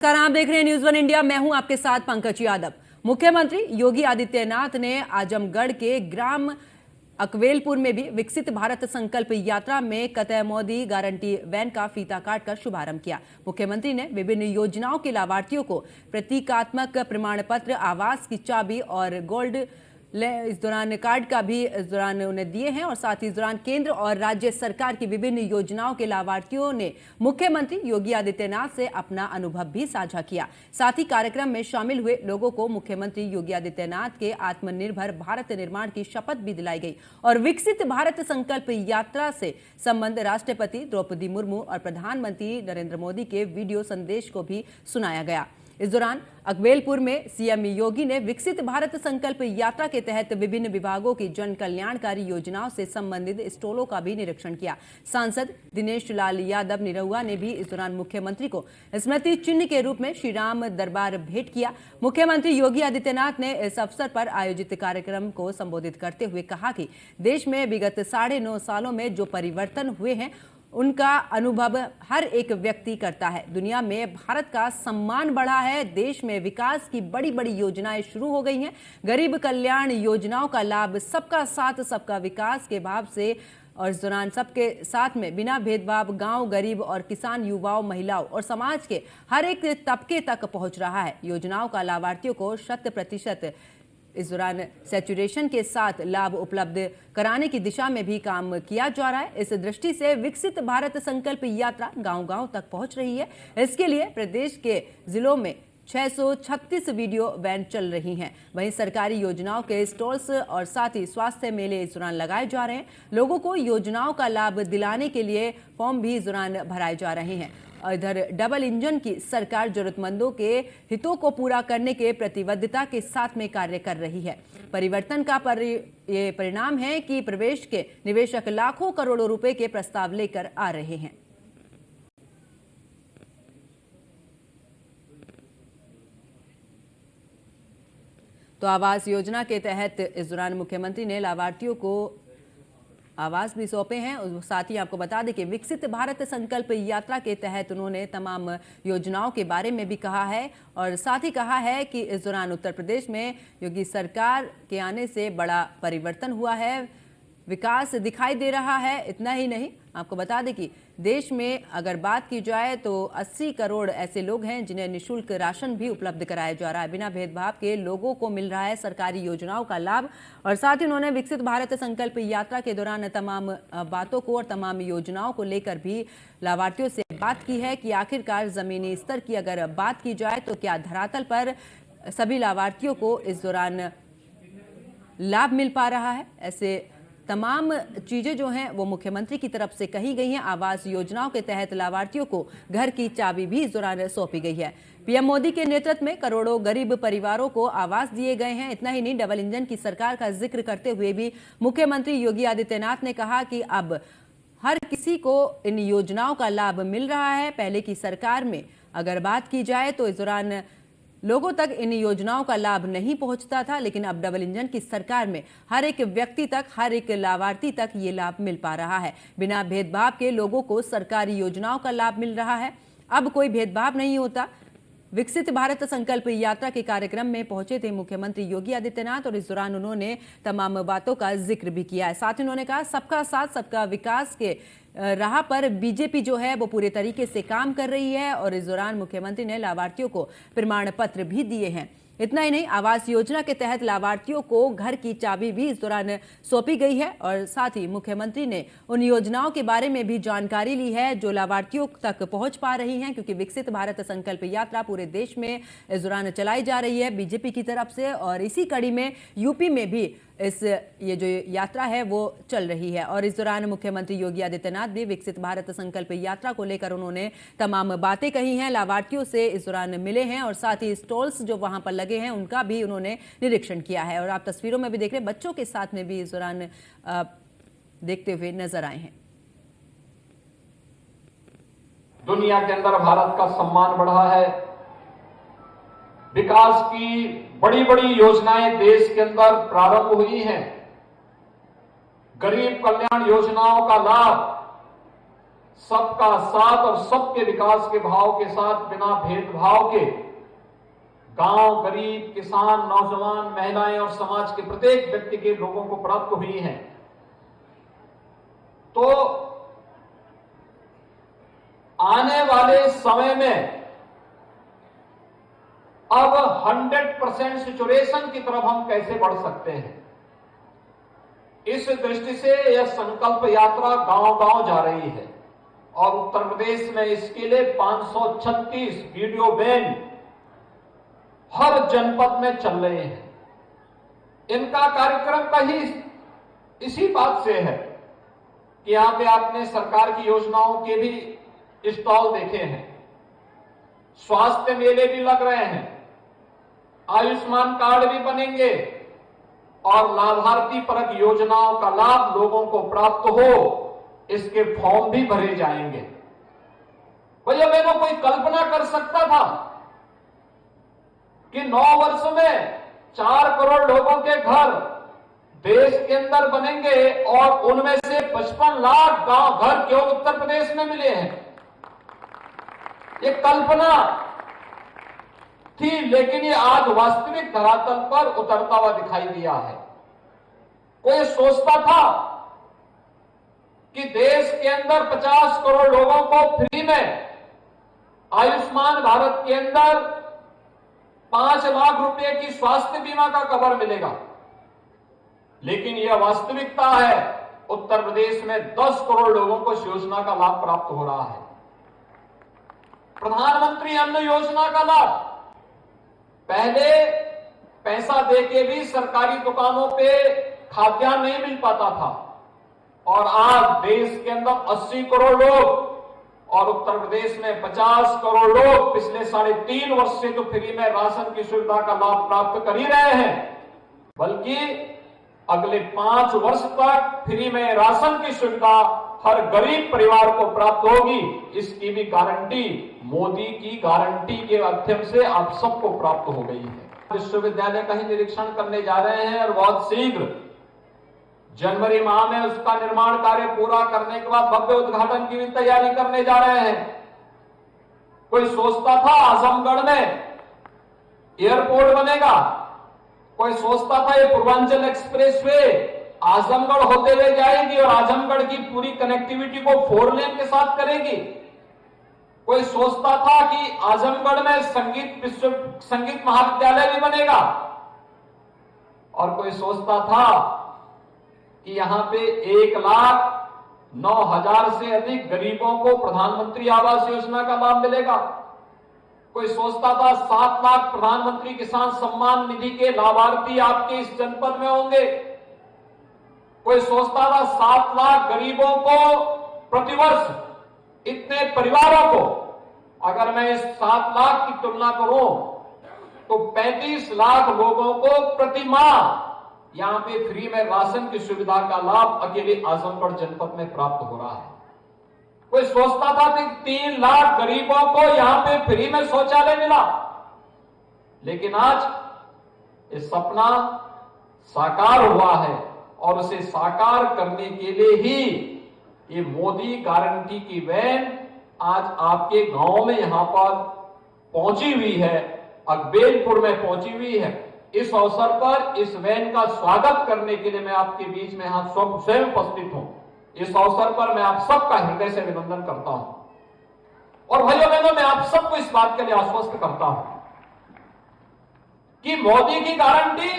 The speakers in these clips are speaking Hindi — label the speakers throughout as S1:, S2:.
S1: नमस्कार, आप देख रहे हैं न्यूज़ वन इंडिया। मैं हूं आपके साथ पंकज यादव। मुख्यमंत्री योगी आदित्यनाथ ने आजमगढ़ के ग्राम अकवेलपुर में भी विकसित भारत संकल्प यात्रा में कतई मोदी गारंटी वैन का फीता काटकर शुभारंभ किया। मुख्यमंत्री ने विभिन्न योजनाओं के लाभार्थियों को प्रतीकात्मक प्रमाण पत्र, आवास की चाबी और गोल्ड इस दौरान कार्ड का भी इस दौरान उन्हें दिए हैं और साथ ही इस दौरान केंद्र और राज्य सरकार की विभिन्न योजनाओं के लाभार्थियों ने मुख्यमंत्री योगी आदित्यनाथ से अपना अनुभव भी साझा किया। साथ ही कार्यक्रम में शामिल हुए लोगों को मुख्यमंत्री योगी आदित्यनाथ के आत्मनिर्भर भारत निर्माण की शपथ भी दिलाई गई और विकसित भारत संकल्प यात्रा से संबंध राष्ट्रपति द्रौपदी मुर्मू और प्रधानमंत्री नरेंद्र मोदी के वीडियो संदेश को भी सुनाया गया। इस दौरान अकवेलपुर में सीएम योगी ने विकसित भारत संकल्प यात्रा के तहत विभिन्न विभागों की जन कल्याणकारी योजनाओं से संबंधित स्टॉलों का भी निरीक्षण किया। सांसद दिनेश लाल यादव निरहुआ ने भी इस दौरान मुख्यमंत्री को स्मृति चिन्ह के रूप में श्री राम दरबार भेंट किया। मुख्यमंत्री योगी आदित्यनाथ ने इस अवसर पर आयोजित कार्यक्रम को संबोधित करते हुए कहा कि देश में विगत 9.5 सालों में जो परिवर्तन हुए हैं उनका अनुभव हर एक व्यक्ति करता है। दुनिया में भारत का सम्मान बढ़ा है, देश में विकास की बड़ी बड़ी योजनाएं शुरू हो गई हैं। गरीब कल्याण योजनाओं का लाभ सबका साथ सबका विकास के भाव से और इस दौरान सबके साथ में बिना भेदभाव गांव, गरीब और किसान, युवाओं, महिलाओं और समाज के हर एक तबके तक पहुंच रहा है। योजनाओं का लाभार्थियों को 100% इस दौरान सैचुरेशन के साथ लाभ उपलब्ध कराने की दिशा में भी काम किया जा रहा है। इस दृष्टि से विकसित भारत संकल्प यात्रा गांव-गांव तक पहुंच रही है। इसके लिए प्रदेश के जिलों में 636 वीडियो वैन चल रही हैं। वहीं सरकारी योजनाओं के स्टॉल्स और साथ ही स्वास्थ्य मेले इस दौरान लगाए जा रहे हैं। लोगों को योजनाओं का लाभ दिलाने के लिए फॉर्म भी इस दौरान भराए जा रहे हैं। इधर डबल इंजन की सरकार जरूरतमंदों के हितों को पूरा करने के प्रतिबद्धता के साथ में कार्य कर रही है। परिवर्तन का ये परिणाम है कि प्रदेश के निवेशक लाखों करोड़ों रुपए के प्रस्ताव लेकर आ रहे हैं। तो आवास योजना के तहत इस दौरान मुख्यमंत्री ने लाभार्थियों को आवास भी सौंपे हैं। साथ ही आपको बता दें कि विकसित भारत संकल्प यात्रा के तहत उन्होंने तमाम योजनाओं के बारे में भी कहा है और साथ ही कहा है कि इस दौरान उत्तर प्रदेश में योगी सरकार के आने से बड़ा परिवर्तन हुआ है, विकास दिखाई दे रहा है। इतना ही नहीं, आपको बता दें कि देश में अगर बात की जाए तो 80 करोड़ ऐसे लोग हैं जिन्हें निःशुल्क राशन भी उपलब्ध कराया जा रहा है। बिना भेदभाव के लोगों को मिल रहा है सरकारी योजनाओं का लाभ और साथ ही उन्होंने विकसित भारत संकल्प यात्रा के दौरान तमाम बातों को और तमाम योजनाओं को लेकर भी लाभार्थियों से बात की है कि आखिरकार जमीनी स्तर की अगर बात की जाए तो क्या धरातल पर सभी लाभार्थियों को इस दौरान लाभ मिल पा रहा है। ऐसे तमाम चीजें जो हैं वो मुख्यमंत्री की तरफ से कही गई हैं। आवास योजनाओं के तहत लाभार्थियों को घर की चाबी भी इस दौरान सौंपी गई है। पीएम मोदी के नेतृत्व में करोड़ों गरीब परिवारों को आवास दिए गए हैं। इतना ही नहीं, डबल इंजन की सरकार का जिक्र करते हुए भी मुख्यमंत्री योगी आदित्यनाथ ने कहा कि अब हर किसी को इन योजनाओं का लाभ मिल रहा है। पहले की सरकार में अगर बात की जाए तो इस दौरान लोगों तक इन योजनाओं का लाभ नहीं पहुंचता था, लेकिन अब डबल इंजन की सरकार में हर एक व्यक्ति तक, हर एक लाभार्थी तक ये लाभ मिल पा रहा है। बिना भेदभाव के लोगों को सरकारी योजनाओं का लाभ मिल रहा है। अब कोई भेदभाव नहीं होता। विकसित भारत संकल्प यात्रा के कार्यक्रम में पहुंचे थे मुख्यमंत्री योगी आदित्यनाथ और इस दौरान उन्होंने तमाम बातों का जिक्र भी किया है। साथ ही उन्होंने कहा सबका साथ सबका विकास के राह पर बीजेपी जो है वो पूरे तरीके से काम कर रही है और इस दौरान मुख्यमंत्री ने लाभार्थियों को प्रमाण पत्र भी दिए हैं। इतना ही नहीं, आवास योजना के तहत लाभार्थियों को घर की चाबी भी इस दौरान सौंपी गई है और साथ ही मुख्यमंत्री ने उन योजनाओं के बारे में भी जानकारी ली है जो लाभार्थियों तक पहुंच पा रही हैं, क्योंकि विकसित भारत संकल्प यात्रा पूरे देश में इस दौरान चलाई जा रही है बीजेपी की तरफ से और इसी कड़ी में यूपी में भी ये जो यात्रा है वो चल रही है। और इस दौरान मुख्यमंत्री योगी आदित्यनाथ भी विकसित भारत संकल्प यात्रा को लेकर उन्होंने तमाम बातें कही हैं, लाभार्थियों से इस दौरान मिले हैं और साथ ही स्टॉल्स जो वहां पर लगे हैं उनका भी उन्होंने निरीक्षण किया है। और आप तस्वीरों में भी देख रहे हैं बच्चों के साथ में भी इस दौरान देखते हुए नजर आए हैं।
S2: दुनिया के अंदर भारत का सम्मान बढ़ा है, विकास की बड़ी बड़ी योजनाएं देश के अंदर प्रारंभ हुई हैं। गरीब कल्याण योजनाओं का लाभ सबका साथ और सबके विकास के भाव के साथ बिना भेदभाव के गांव, गरीब, किसान, नौजवान, महिलाएं और समाज के प्रत्येक व्यक्ति के लोगों को प्राप्त हुई हैं। तो आने वाले समय में अब 100% सैचुरेशन की तरफ हम कैसे बढ़ सकते हैं, इस दृष्टि से यह संकल्प यात्रा गांव-गांव जा रही है और उत्तर प्रदेश में इसके लिए 536 वीडियो वैन हर जनपद में चल रहे हैं। इनका कार्यक्रम कहीं इसी बात से है कि यहां पे आपने सरकार की योजनाओं के भी स्टॉल देखे हैं, स्वास्थ्य मेले भी लग रहे हैं, आयुष्मान कार्ड भी बनेंगे और लाभार्थी परक योजनाओं का लाभ लोगों को प्राप्त हो, इसके फॉर्म भी भरे जाएंगे। भैया मैंने कोई कल्पना कर सकता था कि 9 वर्ष में 4 करोड़ लोगों के घर देश के अंदर बनेंगे और उनमें से 55 लाख गांव घर केवल उत्तर प्रदेश में मिले हैं। ये कल्पना थी, लेकिन ये आज वास्तविक धरातल पर उतरता हुआ दिखाई दिया है। कोई सोचता था कि देश के अंदर 50 करोड़ लोगों को फ्री में आयुष्मान भारत के अंदर 5 लाख रुपए की स्वास्थ्य बीमा का कवर मिलेगा, लेकिन यह वास्तविकता है उत्तर प्रदेश में 10 करोड़ लोगों को इस योजना का लाभ प्राप्त हो रहा है। प्रधानमंत्री अन्न योजना का लाभ पहले पैसा देके भी सरकारी दुकानों पे खाद्यान्न नहीं मिल पाता था और आज देश के अंदर 80 करोड़ लोग और उत्तर प्रदेश में 50 करोड़ लोग पिछले 3.5 वर्ष से तो फ्री में राशन की सुविधा का लाभ प्राप्त कर ही रहे हैं, बल्कि अगले 5 वर्ष तक फ्री में राशन की सुविधा हर गरीब परिवार को प्राप्त होगी। इसकी भी गारंटी मोदी की गारंटी के माध्यम से आप सबको प्राप्त हो गई है। विश्वविद्यालय का ही निरीक्षण करने जा रहे हैं और बहुत शीघ्र जनवरी माह में उसका निर्माण कार्य पूरा करने के बाद भव्य उद्घाटन की भी तैयारी करने जा रहे हैं। कोई सोचता था आजमगढ़ में एयरपोर्ट बनेगा, कोई सोचता था ये पूर्वांचल एक्सप्रेसवे आजमगढ़ होते हुए जाएगी और आजमगढ़ की पूरी कनेक्टिविटी को 4 लेन के साथ करेगी। कोई सोचता था कि आजमगढ़ में संगीत महाविद्यालय भी बनेगा और कोई सोचता था कि यहां पे 1,09,000 से अधिक गरीबों को प्रधानमंत्री आवास योजना का लाभ मिलेगा। कोई सोचता था 7 लाख प्रधानमंत्री किसान सम्मान निधि के लाभार्थी आपके इस जनपद में होंगे। कोई सोचता था 7 लाख गरीबों को प्रतिवर्ष, इतने परिवारों को अगर मैं इस 7 लाख की तुलना करूं तो 35 लाख लोगों को प्रति माह यहां पे फ्री में राशन की सुविधा का लाभ अकेले आजमगढ़ जनपद में प्राप्त हो रहा है। कोई सोचता था कि 3 लाख गरीबों को यहां पे फ्री में शौचालय मिला, लेकिन आज ये सपना साकार हुआ है और उसे साकार करने के लिए ही ये मोदी गारंटी की वैन आज आपके गांव में यहां पर पहुंची हुई है, अकबेलपुर में पहुंची हुई है। इस अवसर पर इस वैन का स्वागत करने के लिए मैं आपके बीच में यहां स्वयं उपस्थित हूं। इस अवसर पर मैं आप सबका हृदय से अभिनंदन करता हूं और भाइयों बहनों मैं आप सबको इस बात के लिए आश्वस्त करता हूं कि मोदी की गारंटी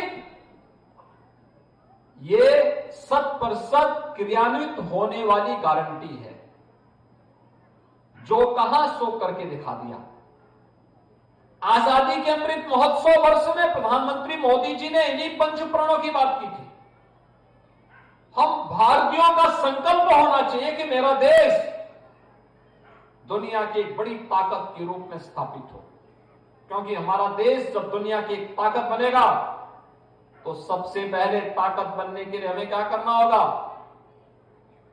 S2: ये 100% क्रियान्वित होने वाली गारंटी है। जो कहा सो करके दिखा दिया। आजादी के अमृत महोत्सव वर्ष में प्रधानमंत्री मोदी जी ने इन्हीं पंचप्रणों की बात की थी। हम भारतीयों का संकल्प होना चाहिए कि मेरा देश दुनिया की एक बड़ी ताकत के रूप में स्थापित हो, क्योंकि हमारा देश जब दुनिया की एक ताकत बनेगा तो सबसे पहले ताकत बनने के लिए हमें क्या करना होगा?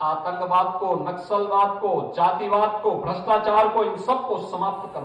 S2: आतंकवाद को, नक्सलवाद को, जातिवाद को, भ्रष्टाचार को, इन सबको समाप्त करना